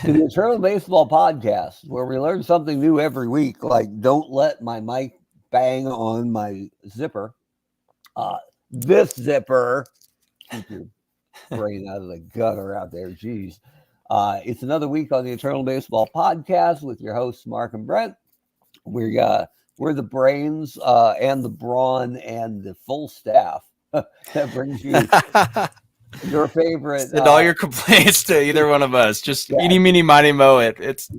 to the Eternal Baseball Podcast, where we learn something new every week, like don't let my mic bang on my zipper. This zipper, keep your brain out of the gutter out there. Jeez. It's another week on the Eternal Baseball Podcast with your hosts, Mark and Brent. We're the brains and the brawn and the full staff that brings you your favorite. Send all your complaints to either one of us. Just eeny, meeny, miny, moe it. It's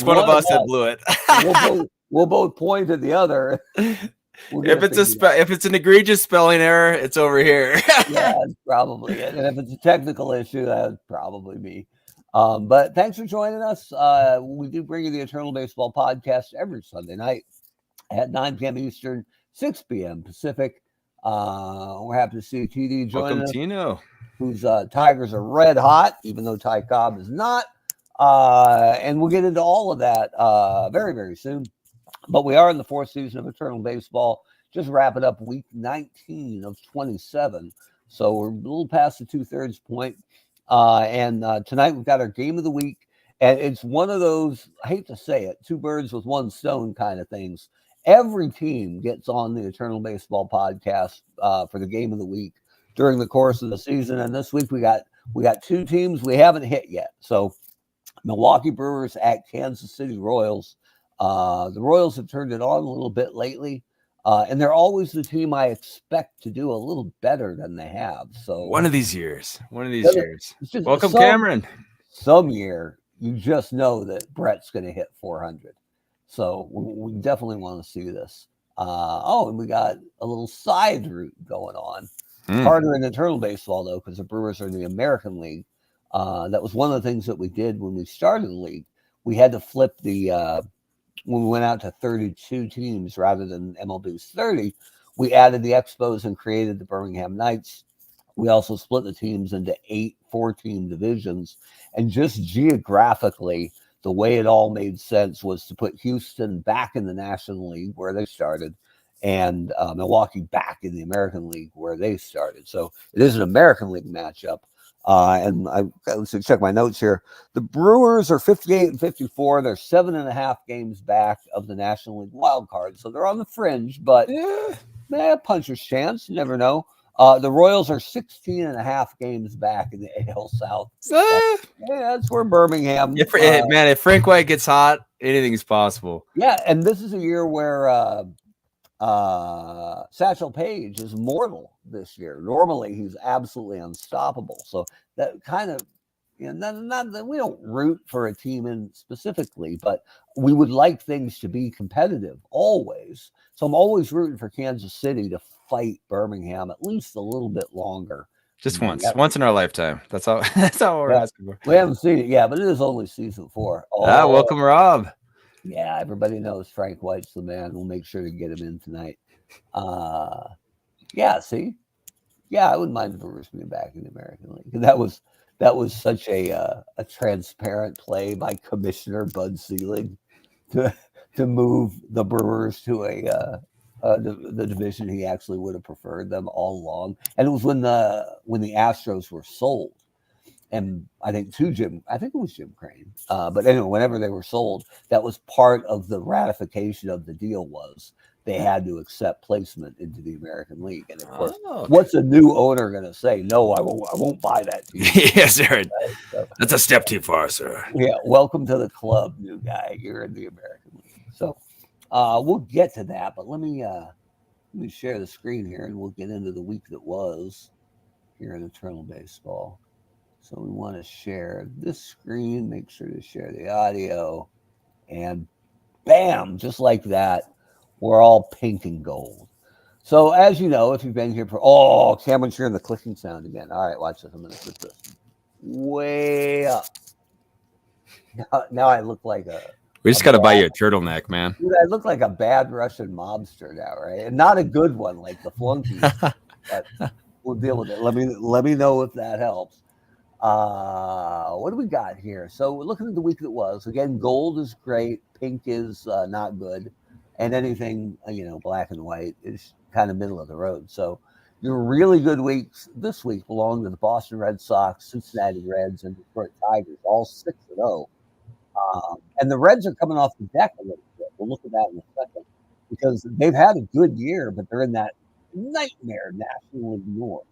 one of us that blew it. we'll both point at the other. If it's an egregious spelling error, it's over here. Yeah, it's probably it. And if it's a technical issue, that would probably be. But thanks for joining us. We do bring you the Eternal Baseball Podcast every Sunday night at 9 p.m. Eastern, 6 p.m. Pacific. We're happy to see TD join us. Tino. Whose Tigers are red hot, even though Ty Cobb is not. And we'll get into all of that very, very soon. But we are in the fourth season of Eternal Baseball, just wrapping up week 19 of 27. So we're a little past the 2/3 point. And tonight we've got our game of the week. And it's one of those, I hate to say it, two birds with one stone kind of things. Every team gets on the Eternal Baseball Podcast for the game of the week during the course of the season. And this week we got two teams we haven't hit yet. So Milwaukee Brewers at Kansas City Royals. The Royals have turned it on a little bit lately, and they're always the team I expect to do a little better than they have. So one of these years. Welcome, Cameron. Some year, you just know that Bret's going to hit 400. So we definitely want to see this. And we got a little side route going on. Harder in Eternal Baseball, though, because the Brewers are in the American League. That was one of the things that we did when we started the league. We had to flip when we went out to 32 teams rather than MLB's 30, we added the Expos and created the Birmingham Knights. We also split the teams into 8 4-team divisions. And just geographically, the way it all made sense was to put Houston back in the National League where they started and Milwaukee back in the American League where they started. So it is an American League matchup. And let's check my notes here. The Brewers are 58 and 54. They're 7.5 games back of the National League wild card. So they're on the fringe, but puncher's chance. You never know. The Royals are 16.5 games back in the AL South. That's where Birmingham. If Frank White gets hot, anything is possible. Yeah, and this is a year where Satchel Paige is mortal this year. Normally he's absolutely unstoppable. So that kind of, not that we don't root for a team in specifically, but we would like things to be competitive always. So I'm always rooting for Kansas City to fight Birmingham at least a little bit longer. Just once in our lifetime. That's all we're asking for. We haven't seen it yet, but it is only season 4. Welcome, Rob. Yeah, everybody knows Frank White's the man. We'll make sure to get him in tonight. I wouldn't mind the Brewers being back in the American League. That was such a transparent play by Commissioner Bud Selig to move the Brewers to the division he actually would have preferred them all along. And it was when the Astros were sold. And I think it was Jim Crane. But anyway, whenever they were sold, that was part of the ratification of the deal was they had to accept placement into the American League. And of course, what's a new owner going to say? No, I won't buy that team. Yes, sir. So, that's a step too far, sir. Yeah. Welcome to the club, new guy. You're in the American League. So we'll get to that, but let me share the screen here and we'll get into the week that was here in Eternal Baseball. So we want to share this screen, make sure to share the audio, and bam, just like that, we're all pink and gold. So as you know, if you've been here Cameron's hearing the clicking sound again. All right, watch this. I'm going to put this way up. Now I look like we just got to buy you a turtleneck, man. Dude, I look like a bad Russian mobster now, right? And not a good one like the flunky. But we'll deal with it. Let me know if that helps. What do we got here? So we're looking at the week that was. Again, gold is great. Pink is not good. And anything, black and white is kind of middle of the road. So Your really good weeks this week belong to the Boston Red Sox, Cincinnati Reds, and Detroit Tigers, all 6-0. And the Reds are coming off the deck a little bit. We'll look at that in a second because they've had a good year, but they're in that nightmare National League North.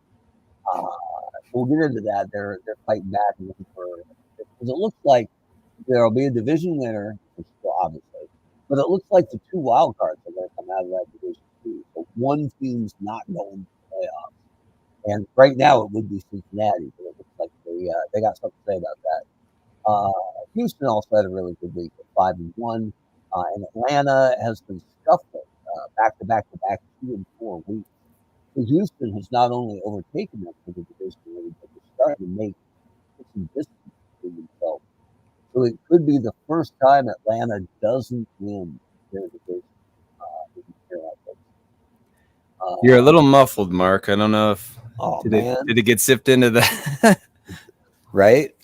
We'll get into that. They're fighting back and looking for because it looks like there'll be a division winner, obviously, but it looks like the 2 wild cards are going to come out of that division too. So one team's not going to the playoffs, and right now it would be Cincinnati, but it looks like they got something to say about that. Houston also had a really good week at 5-1, and Atlanta has been scuffling back to back 2 and 4 weeks. So Houston has not only overtaken them for the division lead, but they're starting to make some distance between themselves. So it could be the first time Atlanta doesn't win their division. You're a little muffled, Mark. I don't know if did it get sipped into the right?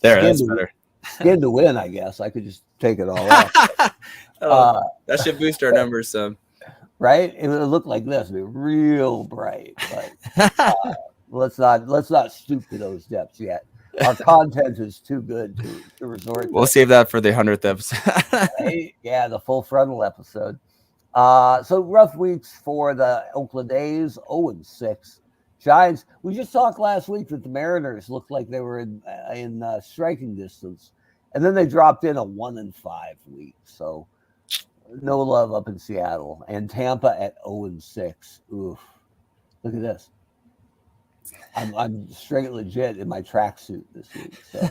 There, that's better. Skin to win, I guess. I could just take it all off. That should boost our numbers some. Right? It would look like this. It'd be real bright. But let's not stoop to those depths yet. Our content is too good to resort to. We'll save that for the 100th episode. Right? Yeah, the full frontal episode. So rough weeks for the Oakland A's, 0-6. Giants, we just talked last week that the Mariners looked like they were in striking distance. And then they dropped in a 1-5 week. So no love up in Seattle. And Tampa at 0-6. Oof. Look at this. I'm straight legit in my tracksuit this week. So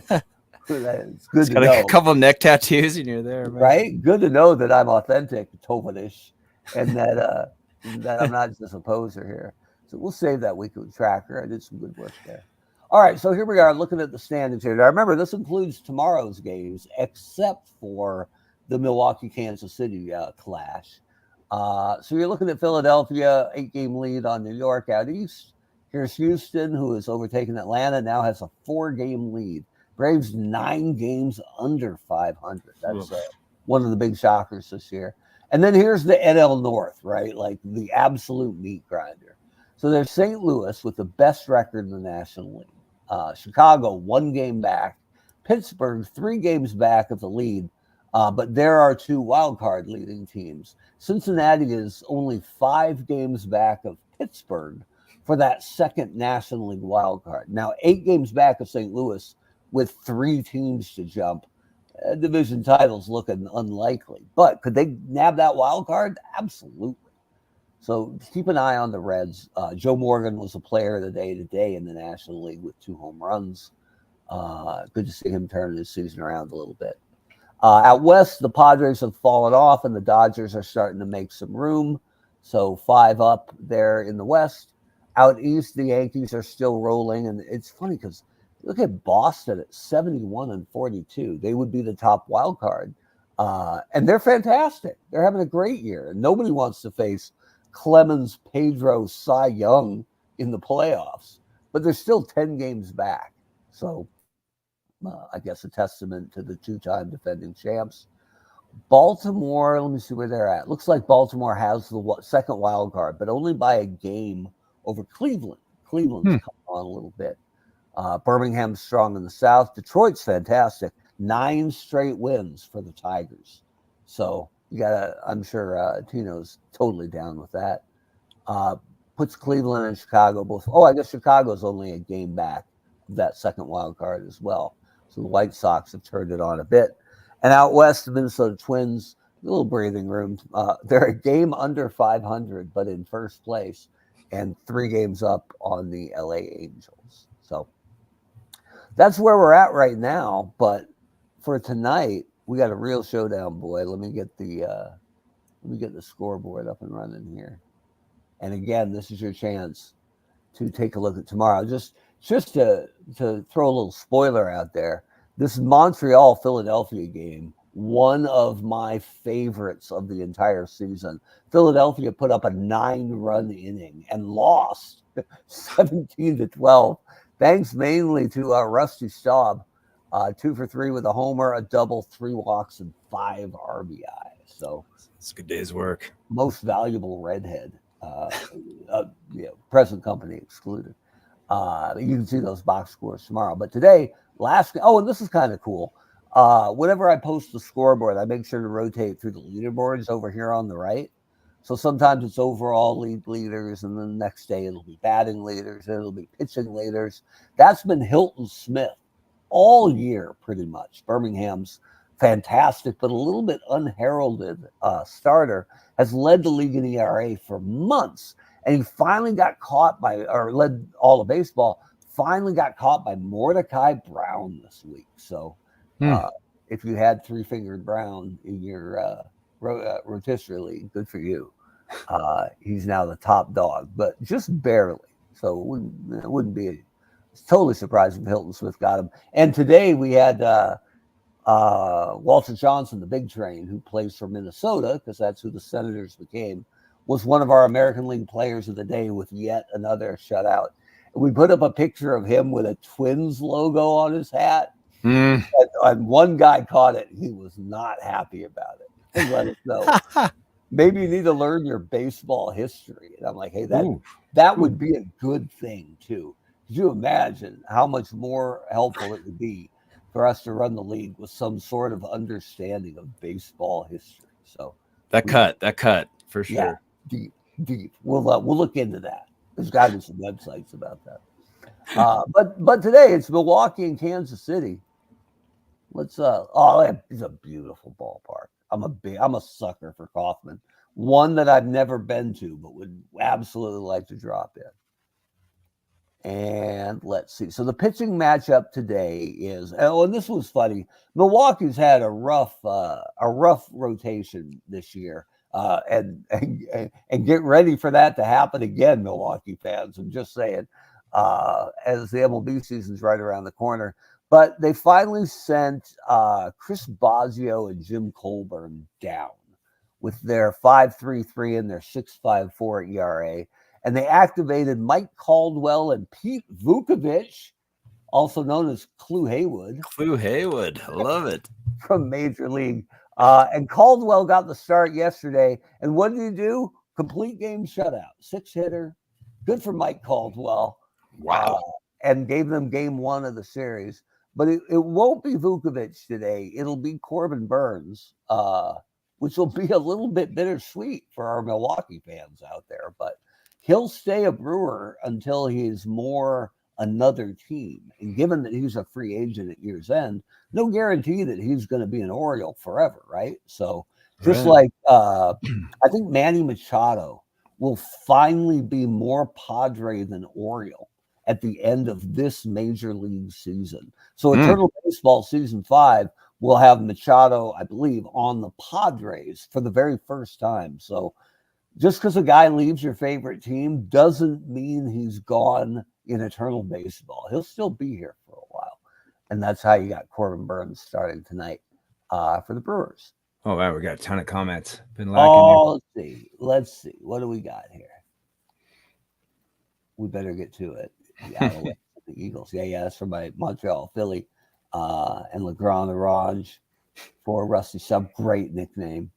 it's good to know. A couple neck tattoos and you're there, man. Right? Good to know that I'm authentic, Tovanish, and that I'm not just a poser here. So we'll save that weekly tracker. I did some good work there. All right, so here we are looking at the standings here. Now, remember, this includes tomorrow's games, except for the Milwaukee-Kansas City clash. So you're looking at Philadelphia, 8-game lead on New York out east. Here's Houston, who has overtaken Atlanta, now has a 4-game lead. Braves 9 games under 500. That's one of the big shockers this year. And then here's the NL North, right? Like the absolute meat grinder. So there's St. Louis with the best record in the National League. Chicago, 1 game back. Pittsburgh, 3 games back of the lead. But there are 2 wild card leading teams. Cincinnati is only 5 games back of Pittsburgh for that second National League wild card. Now, 8 games back of St. Louis with 3 teams to jump. Division titles looking unlikely. But could they nab that wild card? Absolutely. So keep an eye on the Reds. Joe Morgan was a player of the day today in the National League with 2 home runs. Good to see him turn his season around a little bit. Out west, the Padres have fallen off, and the Dodgers are starting to make some room. So 5 up there in the west. Out east, the Yankees are still rolling, and it's funny because look at Boston at 71-42. They would be the top wild card, and they're fantastic. They're having a great year, and nobody wants to face Clemens, Pedro, Cy Young in the playoffs, but they're still 10 games back. So I guess a testament to the 2-time defending champs. Baltimore, let me see where they're at. Looks like Baltimore has the second wild card, but only by a game over Cleveland. Cleveland's come on a little bit. Birmingham's strong in the South. Detroit's fantastic. 9 straight wins for the Tigers. So you gotta, I'm sure Tino's totally down with that. Puts Cleveland and Chicago both. Oh, I guess Chicago's only a game back of that second wild card as well. So the White Sox have turned it on a bit. And out west, the Minnesota Twins, a little breathing room. They're a game under 500, but in first place, and 3 games up on the LA Angels. So that's where we're at right now. But for tonight, we got a real showdown, boy. Let me get the scoreboard up and running here. And again, this is your chance to take a look at tomorrow. Just to throw a little spoiler out there, this Montreal-Philadelphia game, one of my favorites of the entire season. Philadelphia put up a 9-run inning and lost 17-12, thanks mainly to Rusty Staub, 2 for 3 with a homer, a double, 3 walks, and 5 RBI. So it's a good day's work. Most valuable redhead. present company excluded. You can see those box scores tomorrow. But today, and this is kind of cool. Whenever I post the scoreboard, I make sure to rotate through the leaderboards over here on the right. So sometimes it's overall league leaders, and then the next day it'll be batting leaders, and it'll be pitching leaders. That's been Hilton Smith all year, pretty much. Birmingham's fantastic, but a little bit unheralded starter, has led the league in ERA for months. And he finally got caught led all of baseball, finally got caught by Mordecai Brown this week. So if you had three-fingered Brown in your rotisserie league, good for you. He's now the top dog, but just barely. So it wouldn't be totally surprising if Hilton Smith got him. And today we had Walter Johnson, the big train, who plays for Minnesota, because that's who the Senators became, was one of our American League players of the day with yet another shutout. And we put up a picture of him with a Twins logo on his hat. And one guy caught it. He was not happy about it. And let us know. Maybe you need to learn your baseball history. And I'm like, hey, that would be a good thing, too. Could you imagine how much more helpful it would be for us to run the league with some sort of understanding of baseball history? So that cut for sure. Yeah, deep. We'll look into that. There's got to be some websites about that. But today it's Milwaukee and Kansas City. It's a beautiful ballpark. I'm a sucker for Kauffman. One that I've never been to, but would absolutely like to drop in. And let's see. So the pitching matchup today is, and this was funny. Milwaukee's had a rough rotation this year. And get ready for that to happen again, Milwaukee fans. I'm just saying, as the MLB season's right around the corner. But they finally sent Chris Bosio and Jim Colburn down with their 5.33 and their 6.54 ERA. And they activated Mike Caldwell and Pete Vukovich, also known as Clue Haywood. Clue Haywood. I love it. From Major League. And Caldwell got the start yesterday. And what did he do? Complete game shutout. 6-hitter. Good for Mike Caldwell. Wow. And gave them game one of the series. But it won't be Vukovich today. It'll be Corbin Burns, which will be a little bit bittersweet for our Milwaukee fans out there. But he'll stay a Brewer until he's more another team. And given that he's a free agent at year's end, no guarantee that he's going to be an Oriole forever, right? So just like I think Manny Machado will finally be more Padre than Oriole at the end of this major league season. So Eternal Baseball Season 5 will have Machado, I believe, on the Padres for the very first time. So just because a guy leaves your favorite team doesn't mean he's gone in Eternal Baseball. He'll still be here for a while. And that's how you got Corbin Burns starting tonight for the Brewers. Oh, wow. We got a ton of comments. Been lacking Let's see. What do we got here? We better get to it. The Eagles. Yeah. That's from my Montreal, Philly, and LeGrand Orange for Rusty Sub. Great nickname.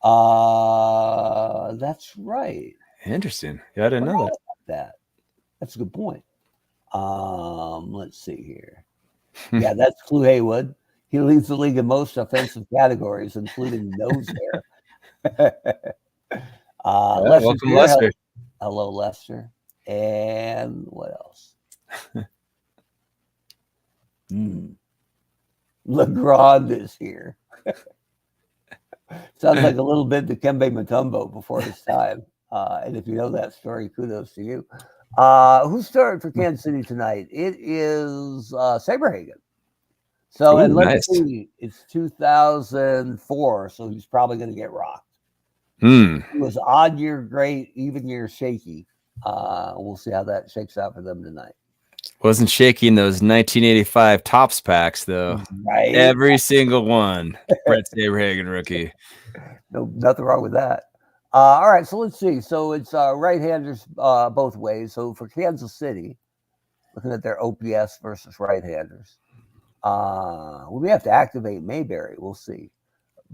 That's right. Interesting. Yeah, I didn't know that. That's a good point. Let's see here. Yeah, that's Clue Haywood. He leads the league in most offensive categories, including nose hair. Welcome, Lester. Hello, Lester. And what else? LeGrand is here. Sounds like a little bit to Kembe Mutombo before his time. And if you know that story, kudos to you. Who's starting for Kansas City tonight? It is Saberhagen. So, and let's see, it's 2004, so he's probably going to get rocked. It was odd year great, even year shaky. We'll see how that shakes out for them tonight. Wasn't shaky in those 1985 Topps packs, though. Right. Every single one. Brent Saberhagen rookie. No, nothing wrong with that. All right, so let's see. So it's right-handers both ways. So for Kansas City, looking at their OPS versus right-handers, we may have to activate Mayberry. We'll see.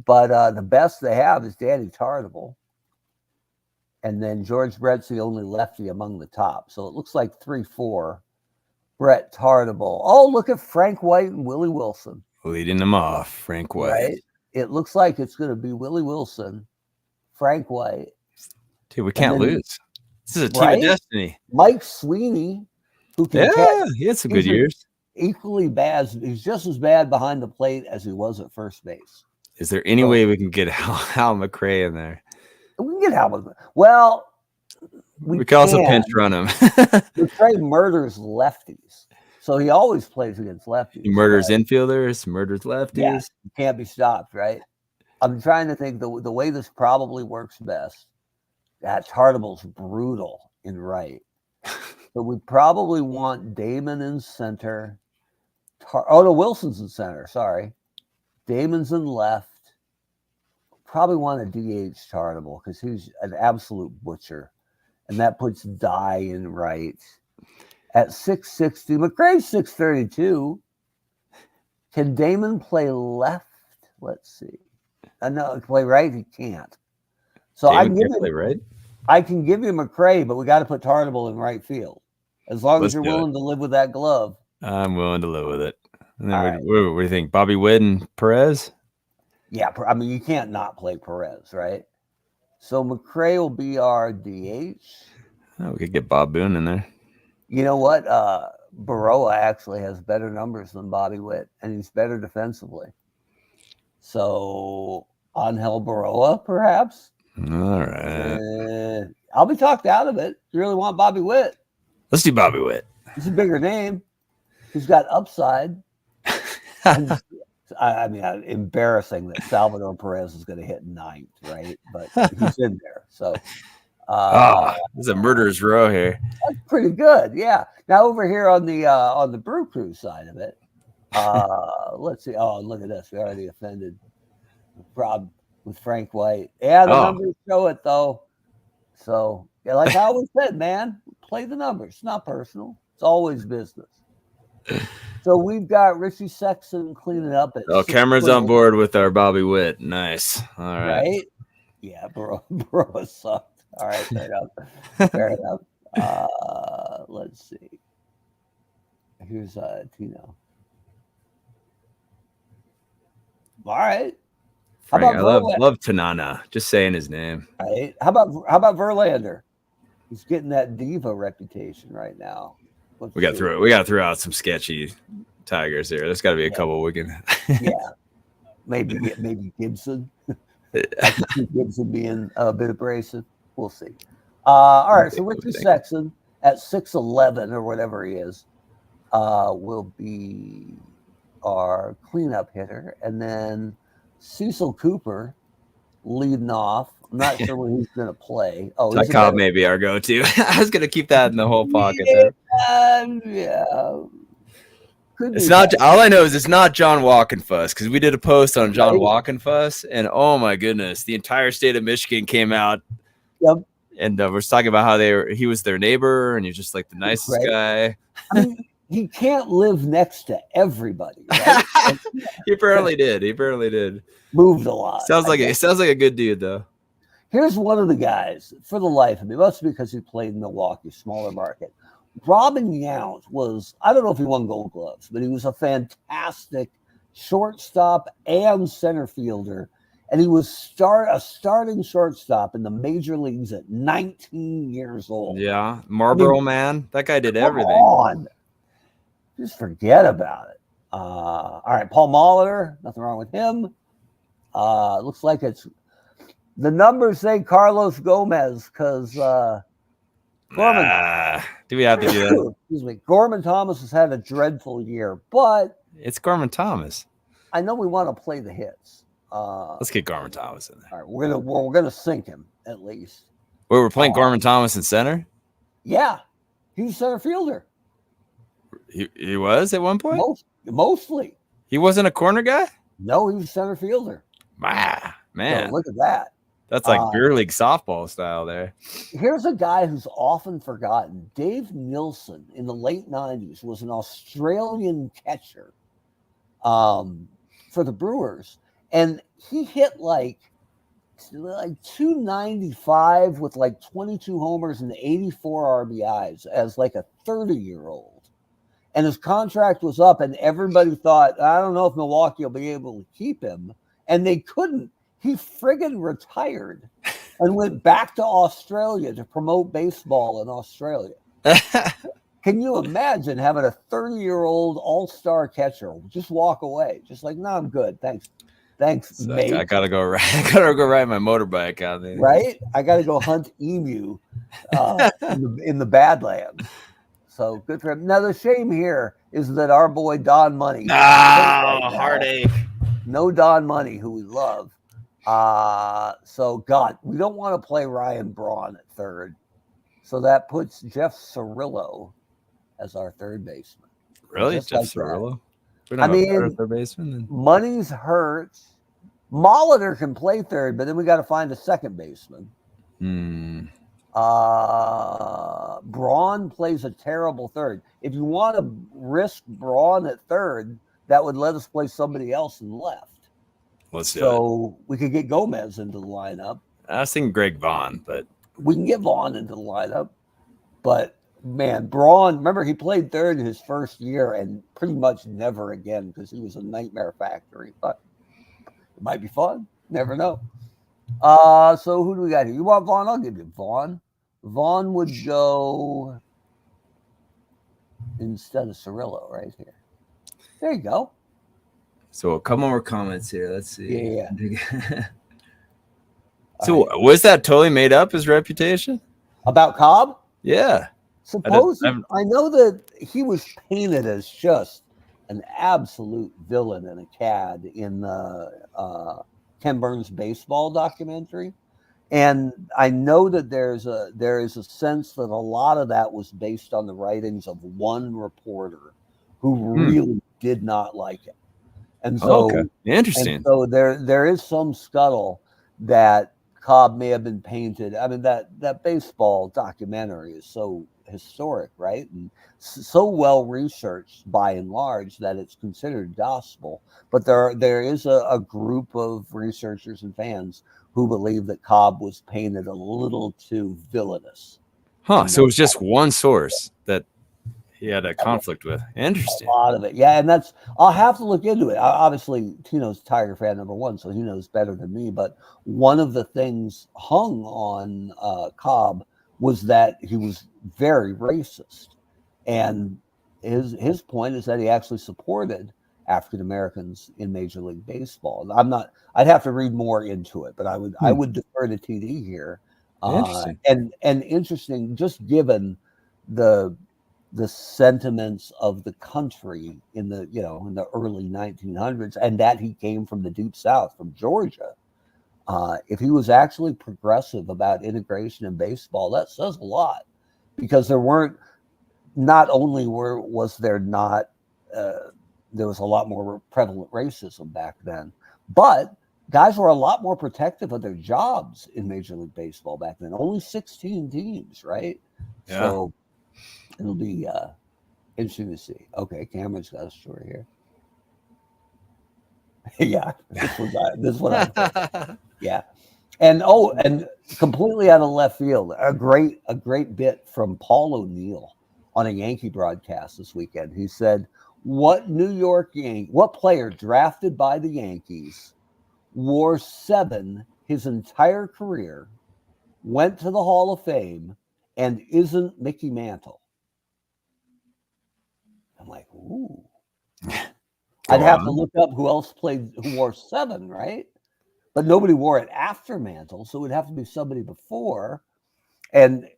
But the best they have is Danny Tartable. And then George Brett's the only lefty among the top. So it looks like 3-4. Bret Tartable. Oh, look at Frank White and Willie Wilson. Leading them off, Frank White. Right? It looks like it's going to be Willie Wilson, Frank White. Dude, we can't lose. This is a team of destiny. Mike Sweeney, who can catch. He had some good years. Equally bad. He's just as bad behind the plate as he was at first base. Is there any way we can get Hal McRae in there? We can get Hal. Well, we can also pinch run him. McRae murders lefties, so he always plays against lefties. He murders infielders, murders lefties. Yeah, he can't be stopped, right? I'm trying to think the way this probably works best. That Tartable's brutal in right. So we probably want Damon in center. Wilson's in center. Sorry. Damon's in left. Probably want a DH Tartable because he's an absolute butcher. And that puts Dye in right. At 660, McRae's 632. Can Damon play left? Let's see. No, play right? He can't. So I can give you McRae, but we got to put Tartable in right field. As long as you're willing to live with that glove. I'm willing to live with it. And then what do you think? Bobby Witt and Perez? Yeah, I mean, you can't not play Perez, right? So McRae will be our DH. Oh, we could get Bob Boone in there. You know what? Baroa actually has better numbers than Bobby Witt, and he's better defensively. So Angel Baroa, perhaps? All right. I'll be talked out of it. You really want Bobby Witt? Let's do Bobby Witt. He's a bigger name. He's got upside. I mean, embarrassing that Salvador Perez is going to hit ninth, right? But he's in there. So, there's a murderer's row here. That's pretty good, yeah. Now over here on the Brew Crew side of it, let's see. Oh, look at this. We already offended Rob with Frank White. Yeah, the numbers show it though. So, yeah, like I always said, man, play the numbers. It's not personal. It's always business. So we've got Richie Sexton cleaning up. Cameron's on board with our Bobby Witt. Nice. All right. Right? Yeah, bro sucked. All right, fair enough. Fair enough. Let's see. Here's Tino. All right. Frank, I love Tanana. Just saying his name. Right. How about Verlander? He's getting that diva reputation right now. We got to throw out some sketchy Tigers here. There's got to be a couple we can. Yeah, maybe Gibson. I can see Gibson being a bit abrasive. We'll see. All right, so Richie Sexton at 6'11" or whatever he is will be our cleanup hitter, and then Cecil Cooper leading off. I'm not sure when he's going to play. Ty Cobb may be our go-to. I was going to keep that in the whole pocket there. Yeah. It's not. All I know is it's not John Walkenfuss because we did a post on John Walkenfuss, and oh my goodness, the entire state of Michigan came out. Yep. And we're talking about how he was their neighbor, and he's just like the nicest guy. I mean, he can't live next to everybody. Right? He apparently did. Moved a lot. Sounds like a good dude though. Here's one of the guys for the life of me. Mostly because he played in Milwaukee, smaller market. Robin Yount was, I don't know if he won Gold Gloves, but he was a fantastic shortstop and center fielder. And he was a starting shortstop in the major leagues at 19 years old. Yeah. Marlboro man. That guy did everything. On. Just forget about it. All right. Paul Molitor, nothing wrong with him. Looks like it's the numbers say Carlos Gomez because Gorman. Do we have to do that? Excuse me. Gorman Thomas has had a dreadful year, but it's Gorman Thomas. I know we want to play the hits. Let's get Gorman Thomas in there. All right, we're gonna sink him at least. Wait, we're playing Gorman Thomas in center? Yeah, he was center fielder. He was at one point? Mostly. He wasn't a corner guy? No, he was center fielder. Man. So look at that. That's like beer league softball style there. Here's a guy who's often forgotten. Dave Nilsson in the late 90s was an Australian catcher for the Brewers. And he hit like like 295 with like 22 homers and 84 RBIs as like a 30-year-old. And his contract was up, and everybody thought, I don't know if Milwaukee will be able to keep him. And they couldn't. He friggin' retired and went back to Australia to promote baseball in Australia. Can you imagine having a 30-year-old all-star catcher just walk away? Just like, no, I'm good. Thanks, So mate. I gotta go ride. I gotta go ride my motorbike out there. Right? I got to go hunt emu in the Badlands. So good for him. Now the shame here is that our boy Don Money. Heartache. No Don Money, who we love. So God, we don't want to play Ryan Braun at third. So that puts Jeff Cirillo as our third baseman. Really, Jeff Cirillo? I mean, third baseman. Money's hurt. Molitor can play third, but then we got to find a second baseman. Braun plays a terrible third. If you want to risk Braun at third, that would let us play somebody else in left. Let's do it. So we could get Gomez into the lineup. I was thinking Greg Vaughn, but we can get Vaughn into the lineup. But man, Braun, remember he played third in his first year and pretty much never again because he was a nightmare factory. But it might be fun. Never know. So who do we got here? You want Vaughn? I'll give you Vaughn. Vaughn would go instead of Cirillo right here. There you go. So a couple more comments here. Let's see. Yeah. So was that totally made up, his reputation? About Cobb? Yeah. Supposedly, I know that he was painted as just an absolute villain and a cad in the Ken Burns baseball documentary. And I know that there is a sense that a lot of that was based on the writings of one reporter who really did not like it. And so, interesting. And so there is some scuttle that Cobb may have been painted. I mean, that baseball documentary is so historic, right? And so well researched by and large that it's considered gospel. But there is a group of researchers and fans who believe that Cobb was painted a little too villainous. So it was just one source that he had a conflict with. Interesting. A lot of it. Yeah, and I'll have to look into it. Obviously, Tino's Tiger fan number one, so he knows better than me. But one of the things hung on Cobb was that he was very racist. And his point is that he actually supported African Americans in Major League Baseball. I'd have to read more into it, but I would defer to TD here. Interesting. And interesting, just given the sentiments of the country in the early 1900s, and that he came from the deep South, from Georgia. If he was actually progressive about integration in baseball, that says a lot, because there was a lot more prevalent racism back then, but guys were a lot more protective of their jobs in Major League Baseball back then. Only 16 teams, right? Yeah. So it'll be interesting to see. Okay, Cameron's got a story here. Yeah, this one. Yeah, and completely out of left field, a great bit from Paul O'Neill on a Yankee broadcast this weekend. He said, what player drafted by the Yankees wore 7 his entire career, went to the Hall of Fame, and isn't Mickey Mantle? I'm like, ooh. I'd have to look up who else who wore 7, right? But nobody wore it after Mantle, so it would have to be somebody before. And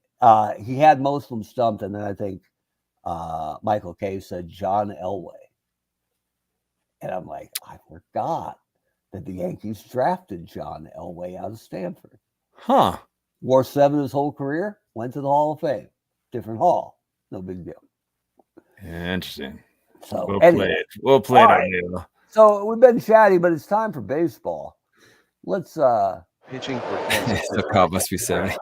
he had most of them stumped, and then I think Michael Kay said John Elway. And I'm like, I forgot that the Yankees drafted John Elway out of Stanford. Huh. Wore 7 his whole career, went to the Hall of Fame. Different hall. No big deal. Interesting. So We'll play it right. So we've been chatty, but it's time for baseball. Let's pitching for Kansas. The Cobb must be 70.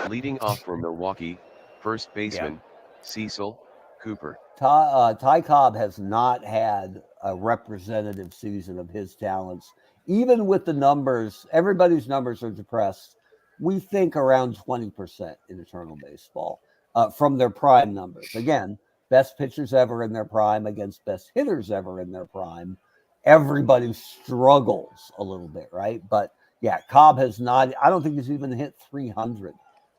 Leading off for Milwaukee, first baseman Cecil Cooper. Ty Cobb has not had a representative season of his talents. Even with the numbers, everybody's numbers are depressed. We think around 20% in Eternal Baseball from their prime numbers. Again, best pitchers ever in their prime against best hitters ever in their prime. Everybody struggles a little bit, right? But yeah, Cobb has not, I don't think he's even hit 300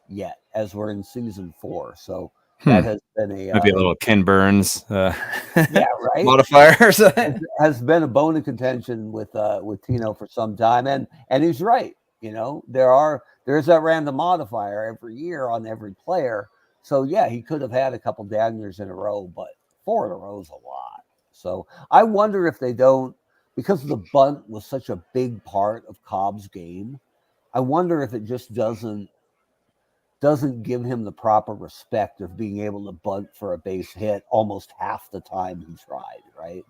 yet as we're in season 4. So that has been maybe a little Ken Burns yeah, right, modifier or something. Has been a bone of contention with Tino for some time, and he's right. You know, there's that random modifier every year on every player. So yeah, he could have had a couple down years in a row, but 4 in a row is a lot. So I wonder if they don't, because the bunt was such a big part of Cobb's game. I wonder if it just doesn't give him the proper respect of being able to bunt for a base hit almost half the time he tried, right?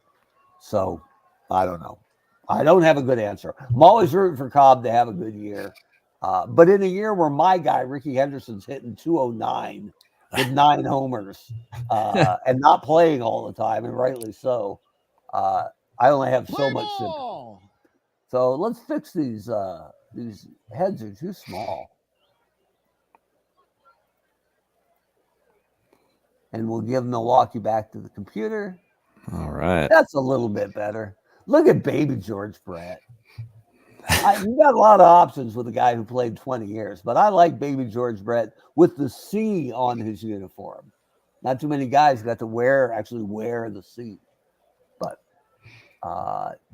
So I don't know. I don't have a good answer. I'm always rooting for Cobb to have a good year. But in a year where my guy, Ricky Henderson's hitting 209 with 9 homers and not playing all the time, and rightly so, I only have so much sympathy. So let's fix these heads are too small. And we'll give Milwaukee back to the computer. All right. That's a little bit better. Look at baby George Brett. You got a lot of options with a guy who played 20 years, but I like baby George Brett with the C on his uniform. Not too many guys got to actually wear the C. But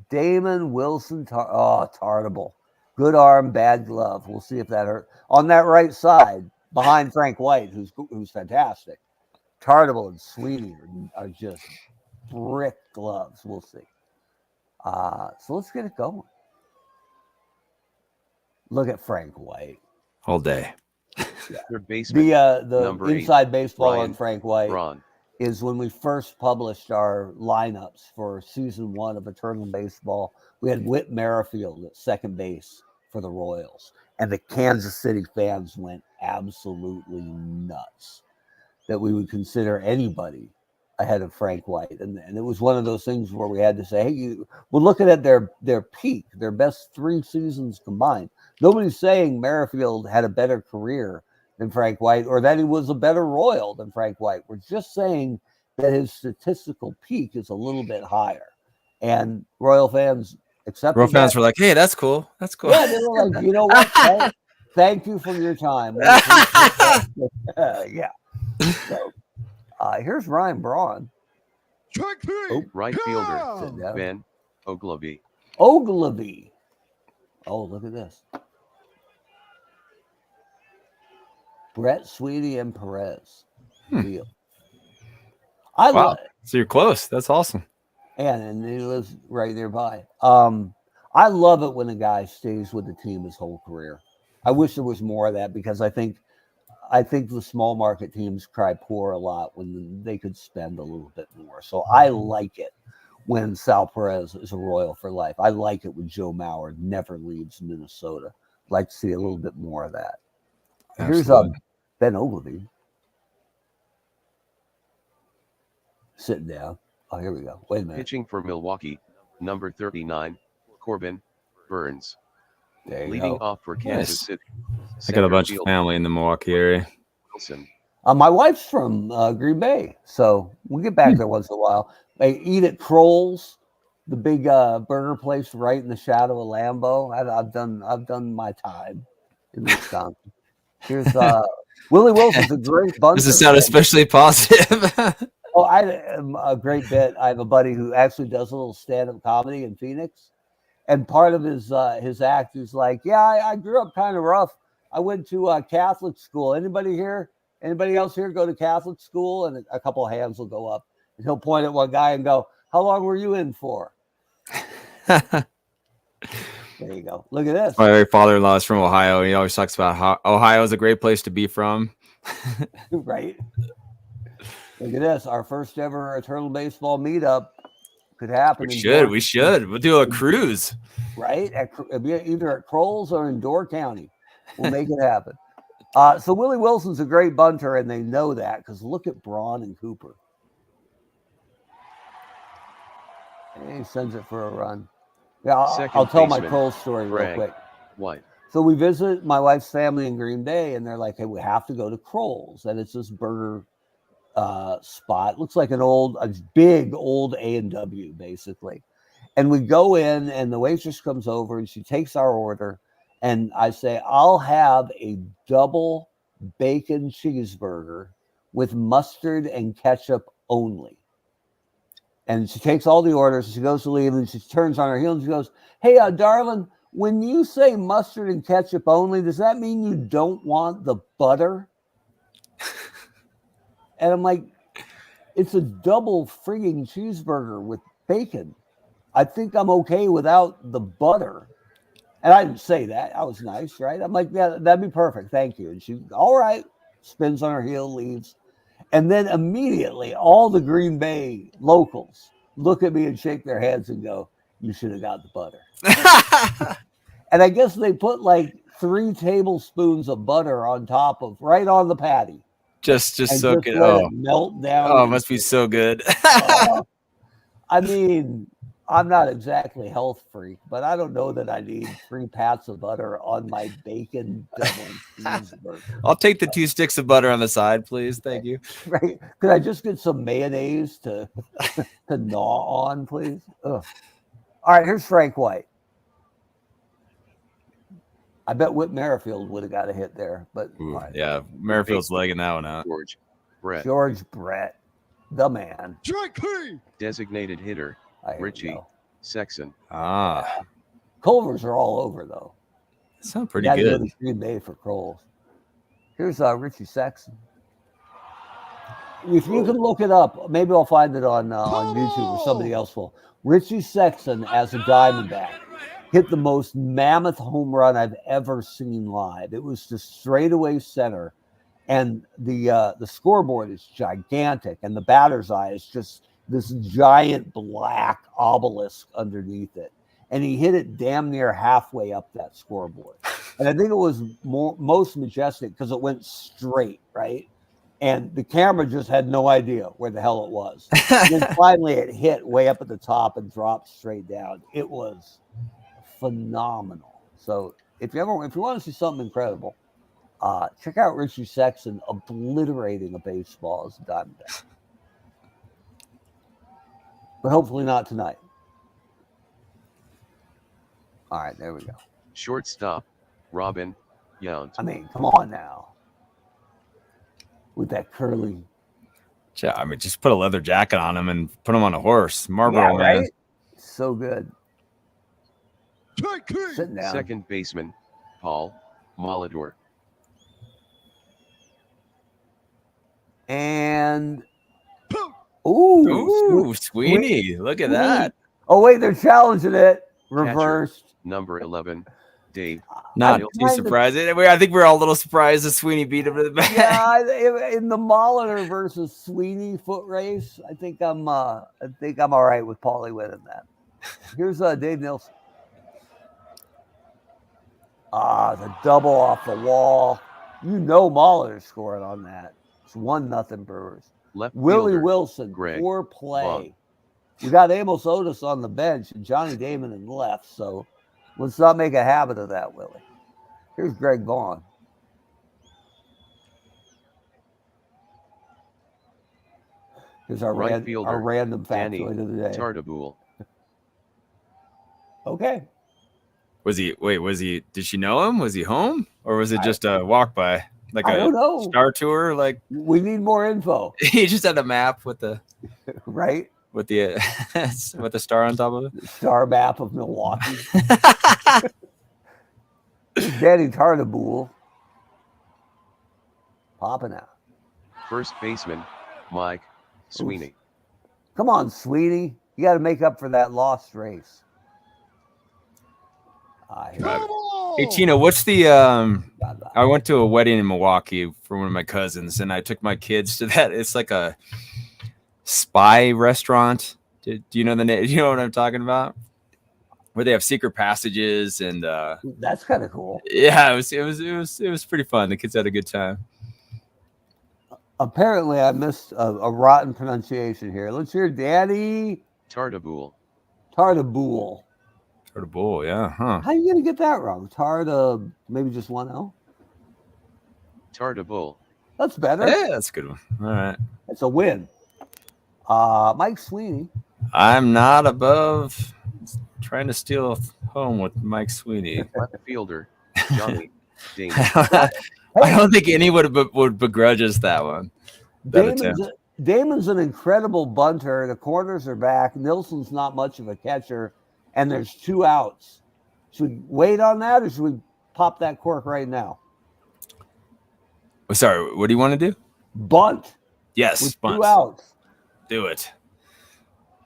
Damon Wilson, Tartable. Good arm, bad glove. We'll see if that hurt. On that right side, behind Frank White, who's fantastic. Tartable and Sweeney are just brick gloves. We'll see. So let's get it going. Look at Frank White. All day. The inside baseball Brian, on Frank White Ron. is when we first published our lineups for season 1 of Eternal Baseball. We had Whit Merrifield at second base for the Royals, and the Kansas City fans went absolutely nuts that we would consider anybody ahead of Frank White. And it was one of those things where we had to say, hey, we're looking at their peak, their best 3 seasons combined. Nobody's saying Merrifield had a better career than Frank White or that he was a better Royal than Frank White. We're just saying that his statistical peak is a little bit higher. And Royal fans accepted Royal fans were like, hey, that's cool. That's cool. Yeah, they were like, you know what? Thank you for your time. Yeah. So, here's Ryan Braun. Right fielder, Ben Ogilvy. Ogilvy. Oh, look at this. Bret, Sweeney, and Perez. Deal. I love it. So you're close. That's awesome. And he lives right nearby. I love it when a guy stays with the team his whole career. I wish there was more of that because I think the small market teams cry poor a lot when they could spend a little bit more. So I like it when Sal Perez is a Royal for life. I like it when Joe Mauer never leaves Minnesota. I'd like to see a little bit more of that. Absolutely. Here's Ben Ogilvy sitting down. Oh, here we go. Wait a minute. Pitching for Milwaukee, number 39, Corbin Burns. There you Leading go. off for Kansas City. I got a bunch of family in the Milwaukee area. Wilson. My wife's from Green Bay, so we get back there once in a while. They eat at Kroll's, the big burger place right in the shadow of Lambeau. I've done my time in Wisconsin. Here's Willie Wilson's a great bunter. Does it sound especially positive? Oh, I am a great bit. I have a buddy who actually does a little stand-up comedy in Phoenix, and part of his act is like, yeah, I grew up kind of rough. I went to Catholic school. Anybody else here go to Catholic school? And a couple of hands will go up. And he'll point at one guy and go, how long were you in for? There you go. Look at this. My father-in-law is from Ohio. He always talks about how Ohio is a great place to be from. Right. Look at this. Our first ever Eternal Baseball meetup could happen. We should. We'll do a cruise. Right? Either at Kroll's or in Door County. We'll make it happen. So Willie Wilson's a great bunter, and they know that because look at Braun and Cooper. And he sends it for a run. Yeah, Second I'll tell my baseman, Kroll story real Greg. quick. White. So we visit my wife's family in Green Bay, and they're like, "Hey, we have to go to Kroll's," and it's this burger spot. Looks like a big old A&W, basically. And we go in, and the waitress comes over, and she takes our order, and I say, "I'll have a double bacon cheeseburger with mustard and ketchup only." And she takes all the orders, and she goes to leave, and she turns on her heel, and she goes, "Hey, darling, when you say mustard and ketchup only, does that mean you don't want the butter?" And I'm like, "It's a double frigging cheeseburger with bacon. I think I'm okay without the butter." And I didn't say that. I was nice, right? I'm like, "Yeah, that'd be perfect. Thank you." And she, "All right," spins on her heel, leaves. And then immediately all the Green Bay locals look at me and shake their heads and go, "You should have got the butter." And I guess they put like 3 tablespoons of butter on top of right on the patty. Just And soak it. let Oh, it melt down. oh, it must be so good. I mean, I'm not exactly health freak, but I don't know that I need 3 pats of butter on my bacon double cheeseburger. I'll take the 2 sticks of butter on the side, please. Thank you. Right? Could I just get some mayonnaise to gnaw on, please? Ugh. All right, here's Frank White. I bet Whit Merrifield would have got a hit there, but Ooh, right. yeah, Merrifield's legging that one out. George. Bret. George Bret, the man. Designated hitter, Richie Sexson. Ah, Culvers are all over though. sound pretty Gotta good. Go to Green Bay for Crolls. Here's Richie Sexson. If you can look it up, maybe I'll find it on YouTube or somebody else will. Richie Sexson as a Diamondback hit the most mammoth home run I've ever seen live. It was just straightaway center, and the scoreboard is gigantic, and the batter's eye is just this giant black obelisk underneath it. And he hit it damn near halfway up that scoreboard. And I think it was most majestic because it went straight, right? And the camera just had no idea where the hell it was. And then finally it hit way up at the top and dropped straight down. It was phenomenal. So if you want to see something incredible, check out Richie Sexson obliterating a baseball as a Diamondback. But hopefully not tonight. All right, there we go. Shortstop, Robin Yount. I mean, come on now. With that curly. Yeah, I mean, just put a leather jacket on him and put him on a horse. Marlboro, yeah, right? man. So good. Sitting down. Second baseman, Paul Molitor. And ooh, Sweeney. Look at that. Oh, wait, they're challenging it. Reversed. Catcher, number 11, Dave. Not too surprising. I think we're all a little surprised that Sweeney beat him to the back. Yeah, in the Molitor versus Sweeney foot race, I think I'm all right with Paulie winning that. Here's Dave Nilsson. The double off the wall. You know Molitor's scoring on that. It's 1-0 Brewers. Left Willie fielder, Wilson, Greg poor play. Vaughn. We got Amos Otis on the bench and Johnny Damon in left, so let's not make a habit of that, Willie. Here's Greg Vaughn. Here's our random factoid of the day. Tartabool. Okay. Did she know him? Was he home? Or was it just a walk by? Like I don't know. Star tour? Like we need more info. He just had a map with the right? With the with the star on top of it. The star map of Milwaukee. Danny Tartabool popping out. First baseman, Mike Sweeney. Oops. Come on, Sweeney. You got to make up for that lost race. Hey, Tina, what's the I went to a wedding in Milwaukee for one of my cousins, and I took my kids to that. It's like a spy restaurant. Do you know the name? Do you know what I'm talking about? Where they have secret passages and that's kind of cool. Yeah, it was pretty fun. The kids had a good time. Apparently, I missed a rotten pronunciation here. Let's hear Danny Tartabool. Tartabull. Tartabull, yeah, huh? How are you gonna get that wrong? Maybe just one L. Tartabull. That's better. Yeah, that's a good one. All right. It's a win. Mike Sweeney. I'm not above trying to steal home with Mike Sweeney. Left fielder. Johnny. Damon. I don't think anyone would begrudge us that one. Damon's an incredible bunter. The corners are back. Nilsson's not much of a catcher, and there's 2 outs. Should we wait on that, or should we pop that cork right now? Sorry, what do you want to do? Bunt. Yes, with bunt. 2 outs. Do it.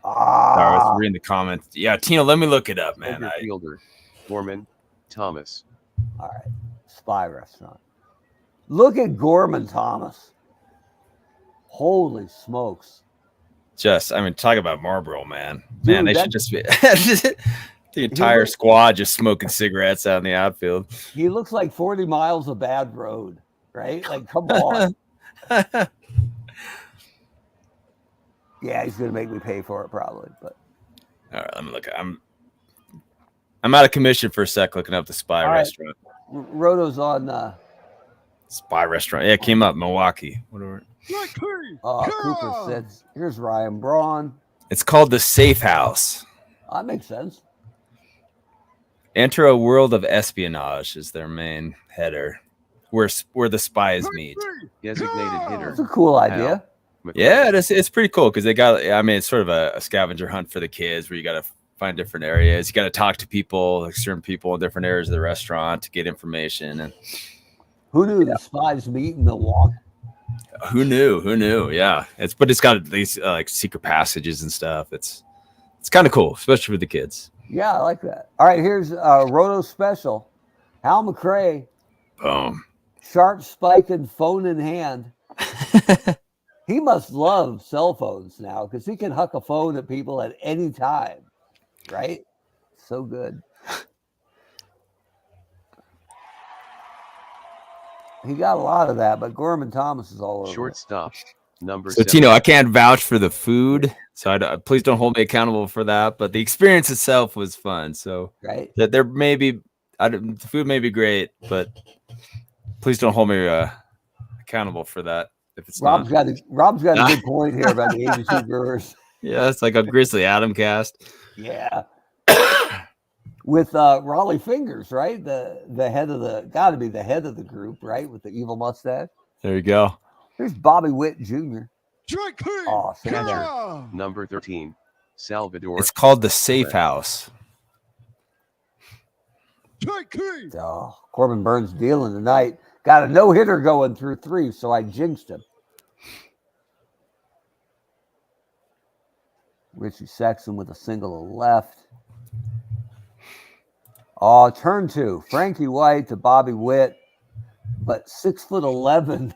Sorry, I was reading the comments. Yeah, Tino, let me look it up, man. Fielder. Gorman. Thomas. All right. Spy Restaurant. Look at Gorman Thomas. Holy smokes. Talk about Marlboro, man. Dude, man, they should just be the entire squad just smoking cigarettes out in the outfield. He looks like 40 miles of bad road, right? Like, come on. Yeah, he's gonna make me pay for it probably, but all right, let me look. I'm out of commission for a sec looking up the Spy Restaurant. Roto's on Spy Restaurant. Yeah, it came up Milwaukee. Whatever. Cooper sits. Here's Ryan Braun. It's called the Safe House. That makes sense. Enter a world of espionage is their main header, where the spies meet. Designated hitter. That's a cool idea. Yeah, it's pretty cool because they got. I mean, it's sort of a scavenger hunt for the kids where you got to find different areas. You got to talk to people, like certain people in different areas of the restaurant to get information. And who knew the spies meet in Milwaukee? Who knew? Yeah, it's got these like secret passages and stuff. It's kind of cool, especially for the kids. Yeah, I like that. All right, here's Roto special. Hal McRae. Boom. Sharp spike and phone in hand. He must love cell phones now because he can huck a phone at people at any time, right? So good. He got a lot of that, but Gorman Thomas is all over. Shortstop, number 7. Tino, I can't vouch for the food, so please don't hold me accountable for that. But the experience itself was fun. So right, that there may be the food may be great, but please don't hold me accountable for that. If it's Rob's got a good point here about the 82 Brewers. Yeah, it's like a Grizzly Adam cast. Yeah. With Raleigh Fingers, right? The head of the head of the group, right? With the evil mustache. There you go. Here's Bobby Witt Jr. Oh, number 13, Salvador. It's called the Safe House. Oh, Corbin Burns dealing tonight. Got a no-hitter going through 3, so I jinxed him. Richie Sexton with a single to left. Oh, turn 2. Frankie White to Bobby Witt, but 6'11".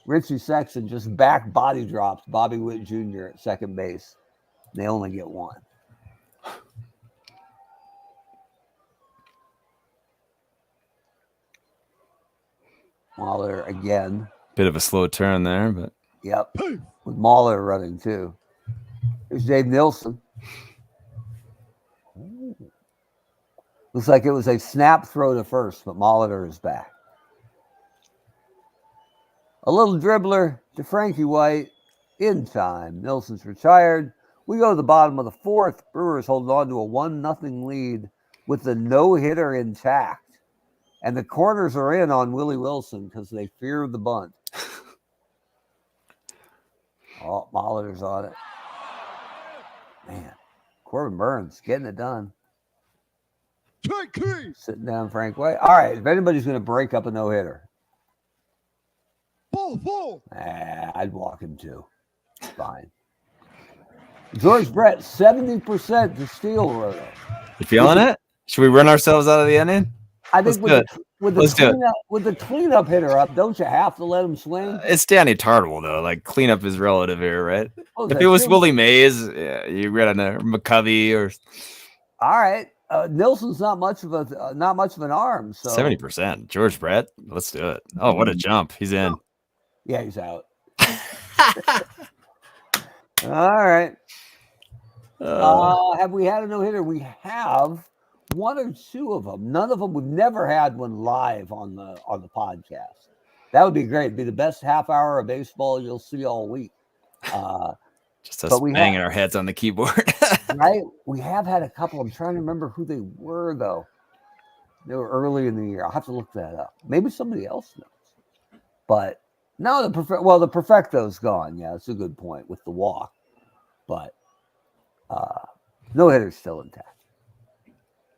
Richie Sexton just back body drops Bobby Witt Jr. at second base. They only get 1. Mahler again. Bit of a slow turn there, but yep. With Mahler running too. Here's Dave Nilsson. Ooh. Looks like it was a snap throw to first, but Molitor is back. A little dribbler to Frankie White in time. Nilsson's retired. We go to the bottom of the 4th. Brewers holding on to a 1-0 lead with the no-hitter intact. And the corners are in on Willie Wilson because they fear the bunt. Oh, Molitor's on it. Man, Corbin Burns getting it done. Sitting down Frank White. All right, if anybody's going to break up a no-hitter. I'd walk him too. Fine. George Bret, 70% to steal Roto. You feeling it? Should we run ourselves out of the inning? I think with the cleanup hitter up, don't you have to let him swing? It's Danny Tartwell, though. Like, cleanup is relative here, right? If it was Willie Mays, you read on there, McCovey or. All right, Nilsson's not much of an arm. So 70%. George Bret, let's do it. Oh, what a jump! He's in. Yeah, he's out. All right. Have we had a no-hitter? We have one or two of them. None of them. We've never had one live on the podcast. That would be great. It'd be the best half hour of baseball you'll see all week. Just us banging our heads on the keyboard. Right? We have had a couple. I'm trying to remember who they were, though. They were early in the year. I'll have to look that up. Maybe somebody else knows. But now the Perfecto's gone. Yeah, that's a good point with the walk. But no hitter's still intact.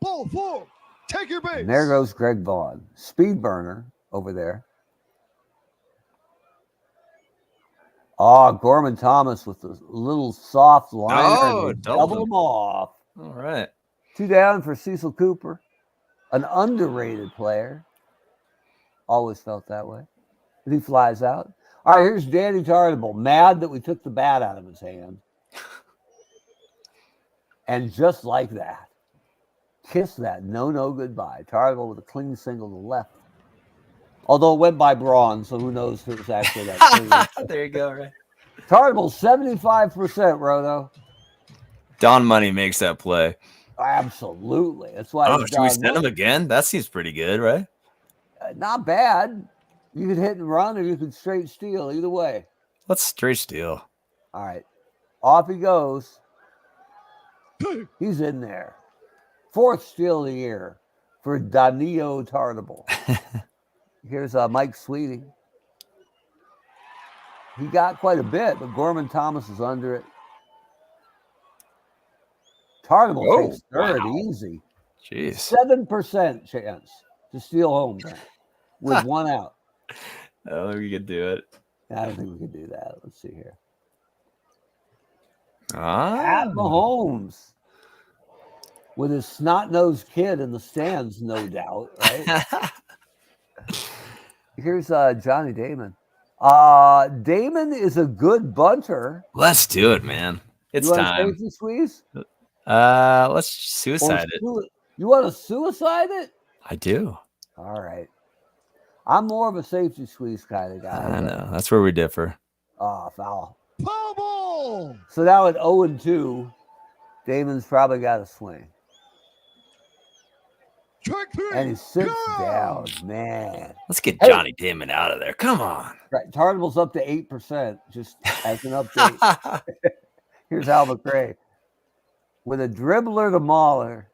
Ball 4. Take your base. And there goes Greg Vaughn. Speed burner over there. Gorman Thomas with a little soft liner. Double him off. All right. 2 down for Cecil Cooper. An underrated player. Always felt that way. But he flies out. All right, here's Danny Tartable. Mad that we took the bat out of his hand. And just like that, kiss that no goodbye. Tartable with a clean single to left. Although it went by Braun, so who knows if it was actually that clean. There you go, right? Tartable, 75%, Roto. Don Money makes that play. Absolutely. That's why. Should we send him again? That seems pretty good, right? Not bad. You could hit and run, or you could straight steal. Either way. Let's straight steal. All right. Off he goes. He's in there. 4th steal of the year for Danilo Tartable. Here's Mike Sweeting. He got quite a bit, but Gorman Thomas is under it. Tartable takes third easy. Jeez. 7% chance to steal home with 1 out. I don't think we could do it. I don't think we could do that. Let's see here. Pat Mahomes with his snot-nosed kid in the stands, no doubt, right? Here's Johnny Damon. Damon is a good bunter. Let's do it, man. It's time. Safety squeeze? Let's suicide it. You want to suicide it? I do. All right. I'm more of a safety squeeze kind of guy. I know. That's where we differ. Foul. Ball. So now at 0-2, Damon's probably got a swing. And he sits down, man. Let's get Johnny Damon out of there. Come on. Right. Tartable's up to 8%, just as an update. Here's Al McRae with a dribbler to Mahler.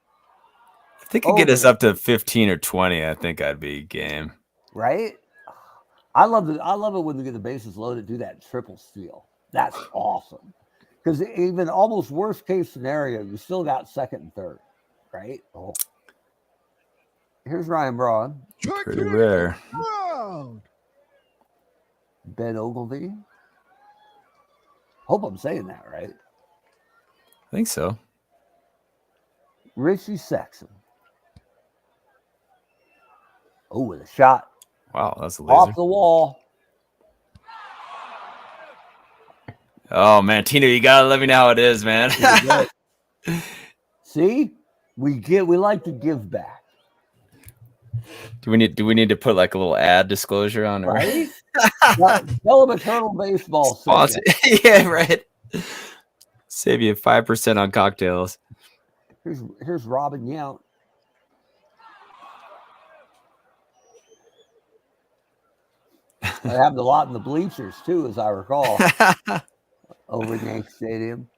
If they could get us up to 15 or 20, I think I'd be game. Right? I love it when they get the bases loaded, do that triple steal. That's awesome. Because even almost worst case scenario, you still got second and third, right? Oh. Here's Ryan Braun. Pretty rare. Ben Ogilvy. Hope I'm saying that right. I think so. Richie Sexton. Oh, with a shot. Wow, that's a laser. Off the wall. Oh man, Tino, you gotta let me know how it is, man. See, we like to give back. Do we need to put like a little ad disclosure on it? Right? Tell them Eternal Baseball. Yeah, right. Save you 5% on cocktails. Here's Robin Yount. I have a lot in the bleachers too, as I recall, over in Yankee Stadium.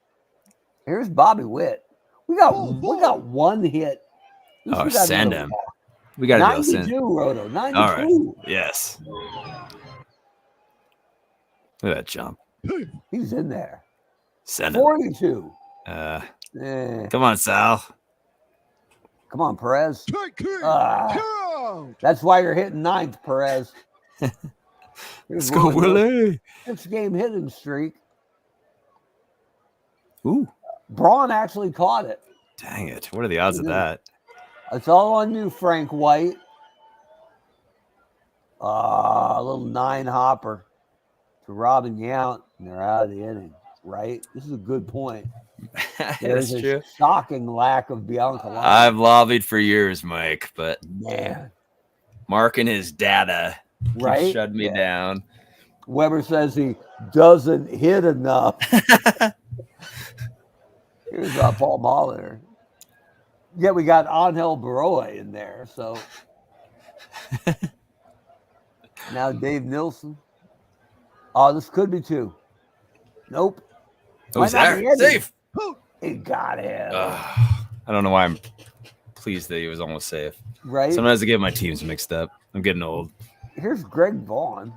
Here's Bobby Witt. We got one hit. Send him. We got to 92, Roto. 92. All right. Yes. Look at that jump. He's in there. Send him. 42. Come on, Sal. Come on, Perez. That's why you're hitting 9th, Perez. Let's go, Willie. 6-game hitting streak. Ooh. Braun actually caught it. Dang it. What are the odds of that? It's all on you, Frank White. A little 9-hopper to Robin Yount, and they're out of the inning, right? This is a good point. There's That's a true. shocking lack of Bianca. I've lobbied for years, Mike, but man, Mark and his data right? shut me down. Weber says he doesn't hit enough. Here's Paul Molitor. Yeah, we got Angel Baroa in there. So now Dave Nilsson. Oh, this could be 2. Nope. Oh, he's there. Safe. He got him. I don't know why I'm pleased that he was almost safe. Right. Sometimes I get my teams mixed up. I'm getting old. Here's Greg Vaughn.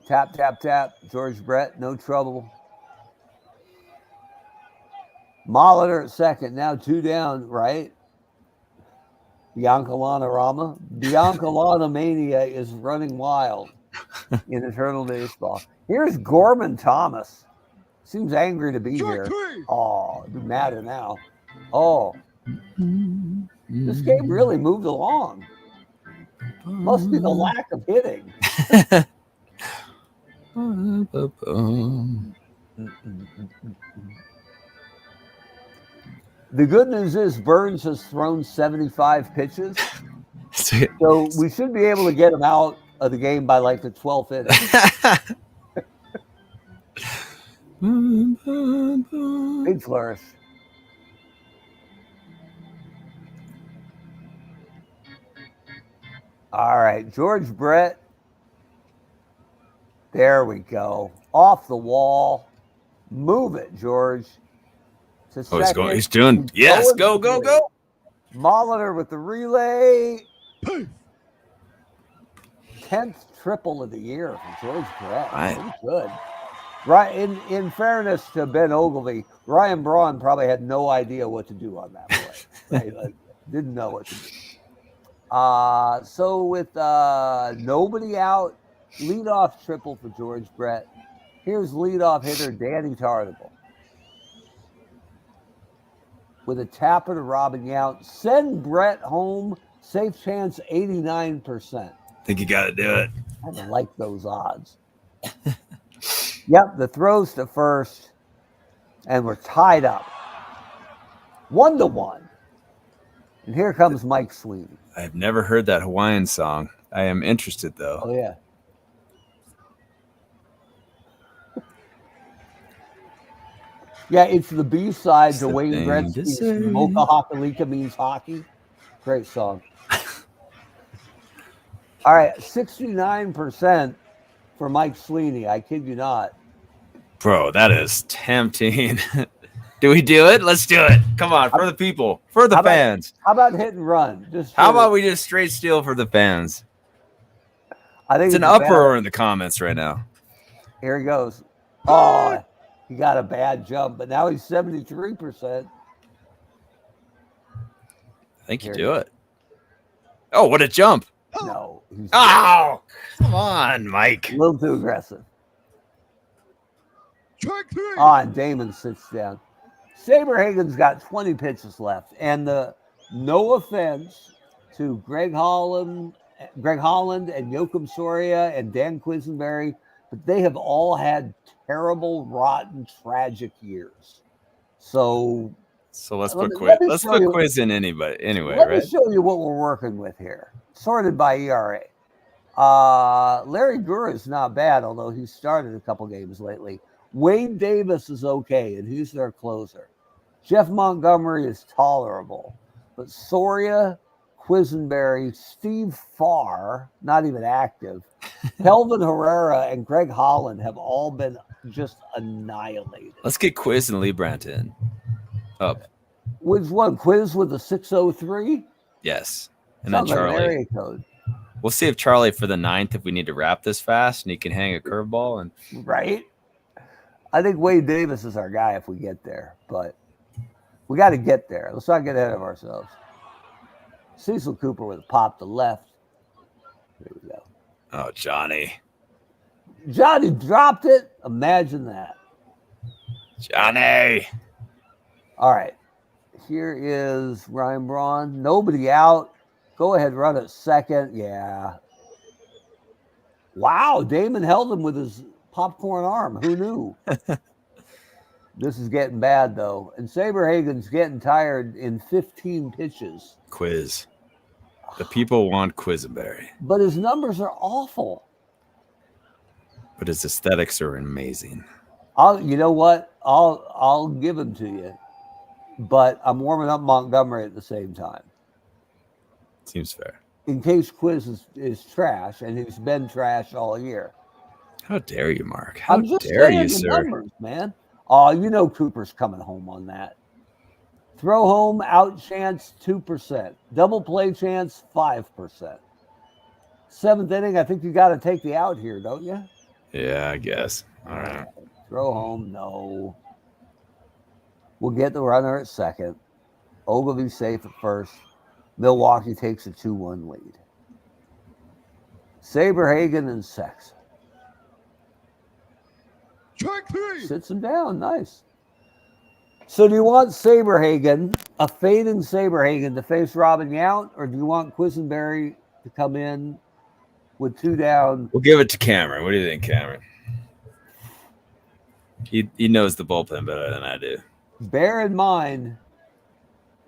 Tap, tap, tap. George Bret, no trouble. Molitor at second. Now 2 down, right? Biancalana Rama. Biancalana Mania is running wild in Eternal Baseball. Here's Gorman Thomas. Seems angry to be here. Oh, be madder now. Oh. This game really moved along. Must be the lack of hitting. The good news is Burns has thrown 75 pitches. So we should be able to get him out of the game by like the 12th inning. Big flourish. All right, George Bret. There we go. Off the wall. Move it, George. Oh, he's doing. Yes, go. Molitor with the relay. 10th triple of the year for George Bret. Pretty good. Right. In fairness to Ben Ogilvy, Ryan Braun probably had no idea what to do on that play. Right? Like, didn't know what to do. So with nobody out, leadoff triple for George Bret. Here's leadoff hitter Danny Tartagle with a tapper to Robin Yount. Send Bret home. Safe chance 89%. Think you got to do it. I don't like those odds. Yep, the throws to first, and we're tied up 1-1. And here comes Mike Sweeney. I've never heard that Hawaiian song. I am interested, though. Oh, yeah. Yeah, it's the B-side to Wayne Gretzky's Mocha Hakalika Means Hockey. Great song. All right, 69% for Mike Sweeney. I kid you not. Bro, that is tempting. Do we do it? Let's do it. Come on, for the people, for the fans. How about hit and run? How about we just straight steal for the fans? I think it's an uproar in the comments right now. Here he goes. Oh, he got a bad jump, but now he's 73%. I think you do it. Oh, what a jump. No. Oh, come on, Mike. A little too aggressive. Oh, and Damon sits down. Saberhagen's got 20 pitches left. And no offense to Greg Holland and Joachim Soria and Dan Quisenberry, but they have all had terrible, rotten, tragic years. So let's put Quiz in anyway, right? Let me show you what we're working with here. Sorted by ERA. Larry Gura is not bad, although he's started a couple games lately. Wade Davis is okay, and he's their closer. Jeff Montgomery is tolerable. But Soria, Quisenberry, Steve Farr, not even active, Kelvin Herrera, and Greg Holland have all been just annihilated. Let's get Quiz and Lee Brandt in. Up. Which one? Quiz with a 603? Yes. And then Charlie. Like area code. We'll see if Charlie for the 9th, if we need to wrap this fast, and he can hang a curveball. And right. I think Wade Davis is our guy if we get there, but we got to get there. Let's not get ahead of ourselves. Cecil Cooper with a pop to left. There we go. Oh, Johnny. Johnny dropped it. Imagine that. Johnny. All right. Here is Ryan Braun. Nobody out. Go ahead, run at second. Yeah. Wow. Damon held him with his popcorn arm. Who knew? This is getting bad, though. And Saberhagen's getting tired in 15 pitches. Quiz. The people want Quisenberry. But his numbers are awful. But his aesthetics are amazing. You know what? I'll give him to you, but I'm warming up Montgomery at the same time. Seems fair. In case Quiz is trash, and he's been trash all year. How dare you, Mark? How I'm just dare saying you, the sir? numbers, man. Oh, you know Cooper's coming home on that. Throw home, out chance 2%. Double play chance 5%. Seventh inning, I think you got to take the out here, don't you? Yeah, I guess. All right. Throw home, no. We'll get the runner at second. Ogilvy safe at first. Milwaukee takes a 2-1 lead. Saberhagen and Sex. Track 3. Sits him down. Nice. So do you want Saberhagen, a fading Saberhagen, to face Robin Yount, or do you want Quisenberry to come in with 2 down? We'll give it to Cameron. What do you think, Cameron? He knows the bullpen better than I do. Bear in mind